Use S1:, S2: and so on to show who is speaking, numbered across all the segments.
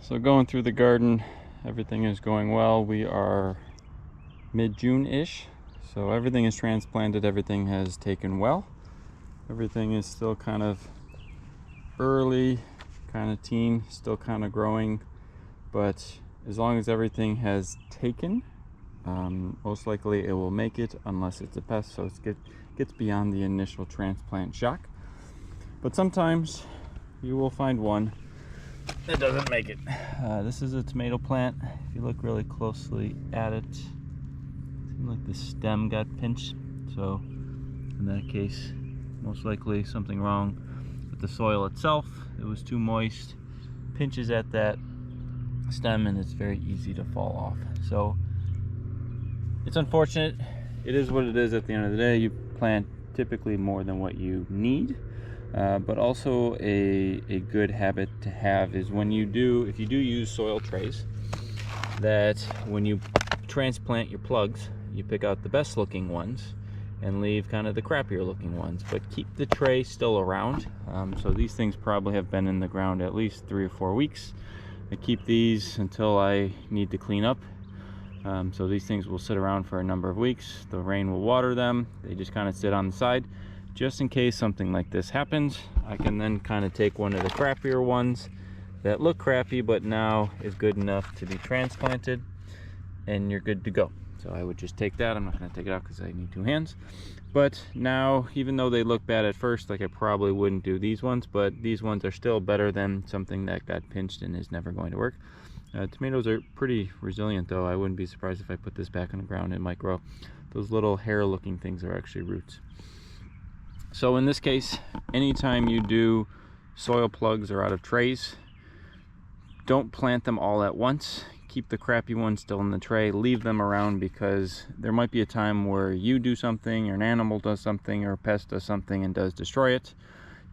S1: So going through the garden, everything is going well. We are mid-June-ish, so everything is transplanted, everything has taken well. Everything is still kind of early, kind of teen, still kind of growing, but as long as everything has taken, most likely it will make it, unless it's a pest, so it gets beyond the initial transplant shock. But sometimes you will find one that doesn't make it. This is a tomato plant. If you look really closely at it, it seems like the stem got pinched, so in that case, most likely something wrong with the soil itself. It was too moist, pinches at that stem, and it's very easy to fall off. So it's unfortunate. It is what it is at the end of the day. You plant typically more than what you need. But also a good habit to have is if you do use soil trays, that when you transplant your plugs, you pick out the best looking ones and leave kind of the crappier looking ones, but keep the tray still around. So these things probably have been in the ground at least 3 or 4 weeks. I keep these until I need to clean up. So these things will sit around for a number of weeks. The rain will water them. They just kind of sit on the side. Just in case something like this happens, I can then kind of take one of the crappier ones that look crappy but now is good enough to be transplanted, and you're good to go. So I would just take that. I'm not going to take it out because I need 2 hands. But now, even though they look bad at first, like I probably wouldn't do these ones, but these ones are still better than something that got pinched and is never going to work. Tomatoes are pretty resilient though. I wouldn't be surprised if I put this back on the ground, it might grow. Those little hair looking things are actually roots. So in this case, anytime you do soil plugs or out of trays, don't plant them all at once. Keep the crappy ones still in the tray, leave them around, because there might be a time where you do something, or an animal does something, or a pest does something and does destroy it.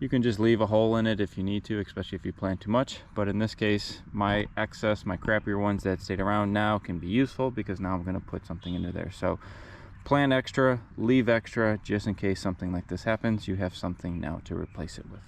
S1: You can just leave a hole in it if you need to, especially if you plant too much. But in this case, my crappier ones that stayed around now can be useful, because now I'm going to put something into there. So plant extra, leave extra, just in case something like this happens. You have something now to replace it with.